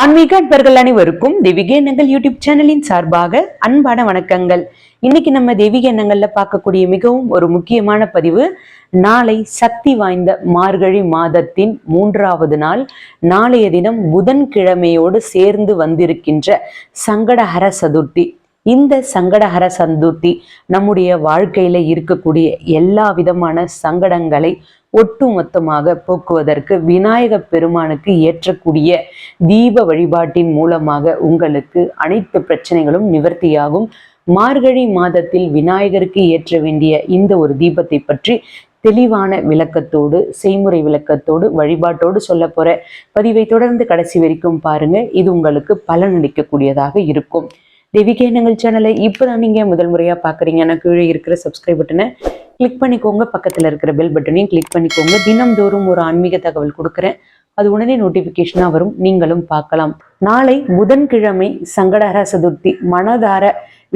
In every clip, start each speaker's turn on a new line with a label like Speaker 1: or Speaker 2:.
Speaker 1: ஆன்மீக அன்பர்கள் அனைவருக்கும் தெய்வீக எண்ணங்கள் யூடியூப் சேனலின் சார்பாக அன்பான வணக்கங்கள். இன்னைக்கு நம்ம தெய்வீக எண்ணங்கள்ல பார்க்கக்கூடிய மிகவும் ஒரு முக்கியமான பதிவு, நாளை சக்தி வாய்ந்த மார்கழி மாதத்தின் 3வது நாள், நாளைய தினம் புதன்கிழமையோடு சேர்ந்து வந்திருக்கின்ற சங்கடஹர சதுர்த்தி. இந்த சங்கடஹர சதுர்த்தி நம்முடைய வாழ்க்கையில இருக்கக்கூடிய எல்லா விதமான சங்கடங்களை ஒட்டுமொத்தமாக போக்குவதற்கு விநாயக பெருமானுக்கு ஏற்றக்கூடிய தீப வழிபாட்டின் மூலமாக உங்களுக்கு அனைத்து பிரச்சனைகளும் நிவர்த்தியாகும். மார்கழி மாதத்தில் விநாயகருக்கு ஏற்ற வேண்டிய இந்த ஒரு தீபத்தை பற்றி தெளிவான விளக்கத்தோடு, செய்முறை விளக்கத்தோடு, வழிபாட்டோடு சொல்ல போற பதிவை தொடர்ந்து கடைசி வரைக்கும் பாருங்க. இது உங்களுக்கு பலனளிக்கக்கூடியதாக இருக்கும். தெய்வீக எண்ணங்கள் சேனலை இப்போதான் நீங்க முதல் முறையா பாக்குறீங்கன்னா கீழே இருக்கிற சப்ஸ்கிரைப் பட்டனை கிளிக் பண்ணிக்கோங்க, பக்கத்துல இருக்கிற பெல் பட்டனையும் கிளிக் பண்ணிக்கோங்க. தினம்தோறும் ஒரு ஆன்மீக தகவல் கொடுக்குறேன், அது உடனே நோட்டிபிகேஷனா வரும், நீங்களும் பார்க்கலாம். நாளை புதன்கிழமை சங்கடஹர சதுர்த்தி. மனதார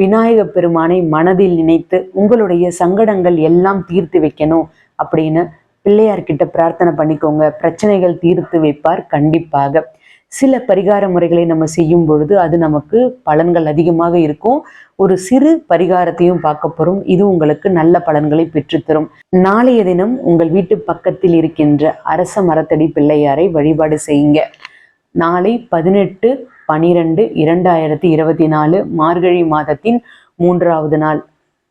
Speaker 1: விநாயக பெருமானை மனதில் நினைத்து உங்களுடைய சங்கடங்கள் எல்லாம் தீர்த்து வைக்கணும் அப்படின்னு பிள்ளையார்கிட்ட பிரார்த்தனை பண்ணிக்கோங்க. பிரச்சனைகள் தீர்த்து வைப்பார் கண்டிப்பாக. சில பரிகார முறைகளை நம்ம செய்யும் பொழுது அது நமக்கு பலன்கள் அதிகமாக இருக்கும். ஒரு சிறு பரிகாரத்தையும் பார்க்க போறோம், இது உங்களுக்கு நல்ல பலன்களை பெற்றுத்தரும். நாளைய தினம் உங்கள் வீட்டு பக்கத்தில் இருக்கின்ற அரச மரத்தடி பிள்ளையாரை வழிபாடு செய்யுங்க. நாளை 18/12/2024 மார்கழி மாதத்தின் 3வது நாள்.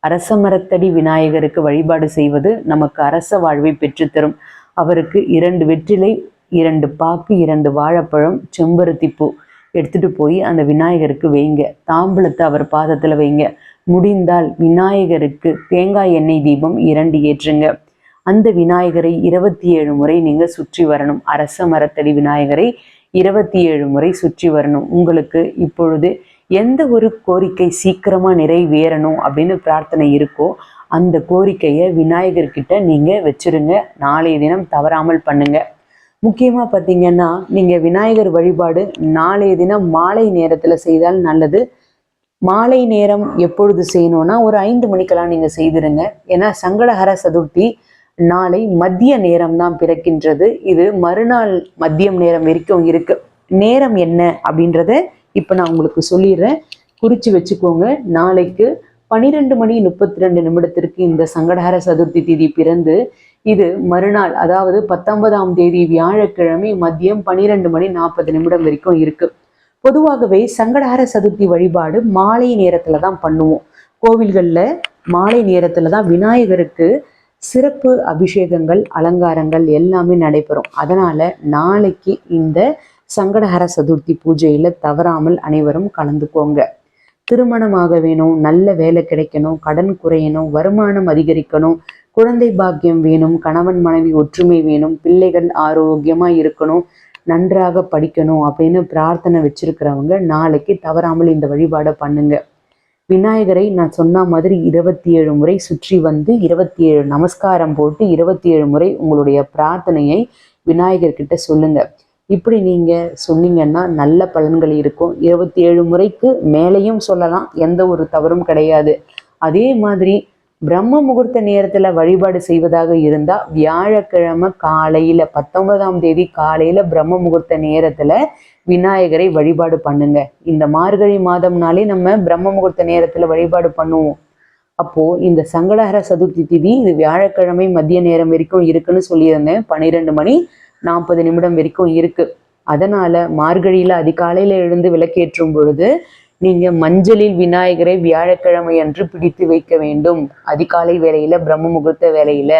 Speaker 1: அரச மரத்தடி விநாயகருக்கு வழிபாடு செய்வது நமக்கு அரச வாழ்வை பெற்றுத்தரும். அவருக்கு 2 வெற்றிலை, 2 பாக்கு, 2 வாழைப்பழம், செம்பருத்தி பூ எடுத்துட்டு போய் அந்த விநாயகருக்கு வைங்க. தாம்பூலத்தை அவர் பாதத்துல வைங்க. முடிந்தால் விநாயகருக்கு தேங்காய் எண்ணெய் தீபம் 2 ஏற்றுங்க. அந்த விநாயகரை 27 முறை நீங்க சுற்றி வரணும். அரச மரத்தடி விநாயகரை 27 முறை சுற்றி வரணும். உங்களுக்கு இப்பொழுது எந்த ஒரு கோரிக்கை சீக்கிரமா நிறைவேறணும் அப்படின்னு பிரார்த்தனை இருக்கோ அந்த கோரிக்கையை விநாயகர்கிட்ட நீங்க வச்சிருங்க. நாளைய தினம் தவறாமல் பண்ணுங்க. முக்கியமாக பார்த்தீங்கன்னா, நீங்கள் விநாயகர் வழிபாடு நாளைய தினம் மாலை நேரத்தில் செய்தால் நல்லது. மாலை நேரம் எப்பொழுது செய்யணும்னா ஒரு 5 மணிக்கெல்லாம் நீங்கள் செய்திருங்க. ஏன்னா சங்கடஹர சதுர்த்தி நாளை மதிய நேரம் தான் பிறக்கின்றது. இது மறுநாள் மதியம் நேரம் வரைக்கும் இருக்கு. நேரம் என்ன அப்படின்றத இப்போ நான் உங்களுக்கு சொல்லிடுறேன், குறித்து வச்சுக்கோங்க. நாளைக்கு 12:32 இந்த சங்கடஹர சதுர்த்தி திதி பிறந்து இது மறுநாள், அதாவது 19ஆம் தேதி வியாழக்கிழமை மதியம் 12:40 வரைக்கும் இருக்கு. பொதுவாகவே சங்கடஹர சதுர்த்தி வழிபாடு மாலை நேரத்துல தான் பண்ணுவோம். கோவில்கள்ல மாலை நேரத்துல தான் விநாயகருக்கு சிறப்பு அபிஷேகங்கள், அலங்காரங்கள் எல்லாமே நடைபெறும். அதனால நாளைக்கு இந்த சங்கடஹர சதுர்த்தி பூஜையில தவறாமல் அனைவரும் கலந்துக்கோங்க. திருமணமாக வேணும், நல்ல வேலை கிடைக்கணும், கடன் குறையணும், வருமானம் அதிகரிக்கணும், குழந்தை பாக்கியம் வேணும், கணவன் மனைவி ஒற்றுமை வேணும், பிள்ளைகள் ஆரோக்கியமா இருக்கணும், நன்றாக படிக்கணும் அப்படின்னு பிரார்த்தனை வச்சிருக்கிறவங்க நாளைக்கு தவறாமல் இந்த வழிபாடை பண்ணுங்க. விநாயகரை நான் சொன்ன மாதிரி 27 முறை சுற்றி வந்து 27 நமஸ்காரம் போட்டு 27 முறை உங்களுடைய பிரார்த்தனையை விநாயகர்கிட்ட சொல்லுங்க. இப்படி நீங்க சொன்னீங்கன்னா நல்ல பலன்கள் இருக்கும். 27 முறைக்கு மேலேயும் சொல்லலாம், எந்த ஒரு தவறும் கிடையாது. அதே மாதிரி பிரம்ம முகூர்த்த நேரத்துல வழிபாடு செய்வதாக இருந்தா வியாழக்கிழமை காலையில 19ஆம் தேதி காலையில பிரம்ம முகூர்த்த நேரத்துல விநாயகரை வழிபாடு பண்ணுங்க. இந்த மார்கழி மாதம்னாலே நம்ம பிரம்ம முகூர்த்த நேரத்துல வழிபாடு பண்ணுவோம். அப்போ இந்த சங்கடஹர சதுர்த்தி திதி இது வியாழக்கிழமை மதிய நேரம் வரைக்கும் இருக்குன்னு சொல்லியிருந்தேன். 12:40 வரைக்கும் இருக்கு. அதனால மார்கழியில அதிகாலையில எழுந்து விளக்கேற்றும் பொழுது நீங்க மஞ்சளில் விநாயகரை வியாழக்கிழமை அன்று பிடித்து வைக்க வேண்டும். அதிகாலை வேளையில, பிரம்ம முகூர்த்த வேளையில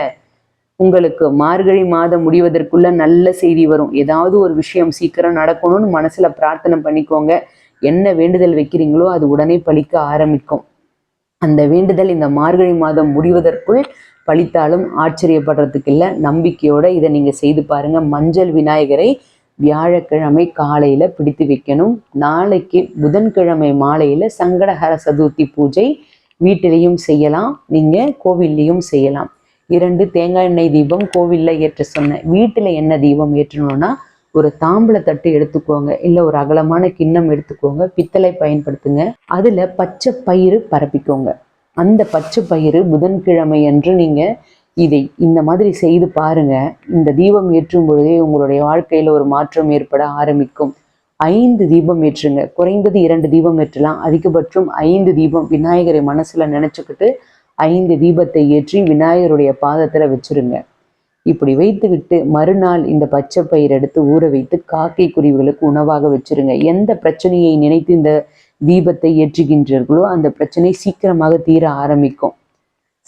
Speaker 1: உங்களுக்கு மார்கழி மாதம் முடிவதற்குள்ள நல்ல செய்தி வரும். ஏதாவது ஒரு விஷயம் சீக்கிரம் நடக்கணும்னு மனசுல பிரார்த்தனை பண்ணிக்கோங்க. என்ன வேண்டுதல் வைக்கிறீங்களோ அது உடனே பலிக்க ஆரம்பிக்கும். அந்த வேண்டுதல் இந்த மார்கழி மாதம் முடிவதற்குள் பலித்தாலும் ஆச்சரியப்படுறதுக்கு இல்லை. நம்பிக்கையோட இதை நீங்க செய்து பாருங்க. மஞ்சள் விநாயகரை வியாழக்கிழமை காலையில பிடித்து வைக்கணும். நாளைக்கு புதன்கிழமை மாலையில சங்கடஹர சதுர்த்தி பூஜை வீட்டிலையும் செய்யலாம், நீங்க கோவில்லையும் செய்யலாம். 2 தேங்காய் எண்ணெய் தீபம் கோவில்ல ஏற்ற சொன்னேன். வீட்டுல என்ன தீபம் ஏற்றணும்னா ஒரு தாம்பூல தட்டு எடுத்துக்கோங்க, இல்லை ஒரு அகலமான கிண்ணம் எடுத்துக்கோங்க, பித்தளை பயன்படுத்துங்க. அதுல பச்சை பயிறு பரப்பிக்கோங்க. அந்த பச்சை பயிறு புதன்கிழமை அன்று நீங்க இதை இந்த மாதிரி செய்து பாருங்க. இந்த தீபம் ஏற்றும் பொழுதே உங்களுடைய வாழ்க்கையில ஒரு மாற்றம் ஏற்பட ஆரம்பிக்கும். 5 தீபம் ஏற்றுங்க. குறைந்தது 2 தீபம் ஏற்றலாம், அதிகபட்சம் 5 தீபம் விநாயகரை மனசுல நினைச்சுக்கிட்டு 5 தீபத்தை ஏற்றி விநாயகருடைய பாதத்துல வச்சிருங்க. இப்படி வைத்து விட்டு மறுநாள் இந்த பச்சை பயிர் எடுத்து ஊற வைத்து காக்கை குருவிகளுக்கு உணவாக வச்சிருங்க. எந்த பிரச்சனையை நினைத்து இந்த தீபத்தை ஏற்றுகின்றீர்களோ அந்த பிரச்சனை சீக்கிரமாக தீர ஆரம்பிக்கும்.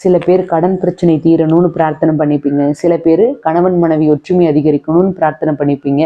Speaker 1: சில பேர் கடன் பிரச்சனை தீரணும்னு பிரார்த்தனை பண்ணிப்பீங்க, சில பேர் கணவன் மனைவி ஒற்றுமை அதிகரிக்கணும்னு பிரார்த்தனை பண்ணிப்பீங்க.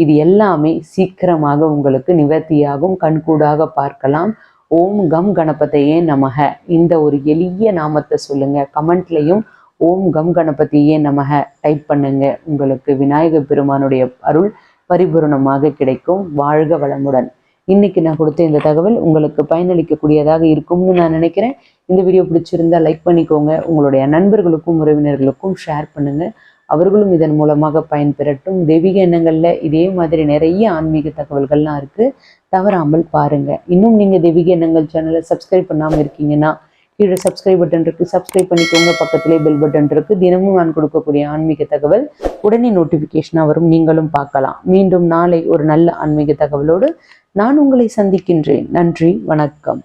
Speaker 1: இது எல்லாமே சீக்கிரமாக உங்களுக்கு நிவர்த்தியாகும். கண்கூடாக பார்க்கலாம். ஓம் கம் கணபதையே நமக இந்த ஒரு எளிய நாமத்தை சொல்லுங்க. கமெண்ட்லையும் ஓம் கம் கணபதியே நமக டைப் பண்ணுங்க. உங்களுக்கு விநாயகர் பெருமானுடைய அருள் பரிபூரணமாக கிடைக்கும். வாழ்க வளமுடன். இன்னைக்கு நான் கொடுத்த இந்த தகவல் உங்களுக்கு பயனளிக்கக்கூடியதாக இருக்கும்னு நான் நினைக்கிறேன். இந்த வீடியோ பிடிச்சிருந்தா லைக் பண்ணிக்கோங்க. உங்களுடைய நண்பர்களுக்கும் உறவினர்களுக்கும் ஷேர் பண்ணுங்க. அவர்களும் இதன் மூலமாக பயன்பெறட்டும். தெய்வீக எண்ணங்கள்ல இதே மாதிரி நிறைய ஆன்மீக தகவல்கள்லாம் இருக்கு, தவறாமல் பாருங்க. இன்னும் நீங்க தெய்வீக எண்ணங்கள் சேனலை சப்ஸ்கிரைப் பண்ணாம இருக்கீங்கன்னா கீழே சப்ஸ்கிரைப் பட்டன் இருக்கு, சப்ஸ்கிரைப் பண்ணிக்கோங்க. பக்கத்திலே பெல் பட்டன் இருக்கு. தினமும் நான் கொடுக்கக்கூடிய ஆன்மீக தகவல் உடனே நோட்டிபிகேஷனா வரும், நீங்களும் பார்க்கலாம். மீண்டும் நாளை ஒரு நல்ல ஆன்மீக தகவலோடு நான் உங்களை சந்திக்கின்றேன். நன்றி, வணக்கம்.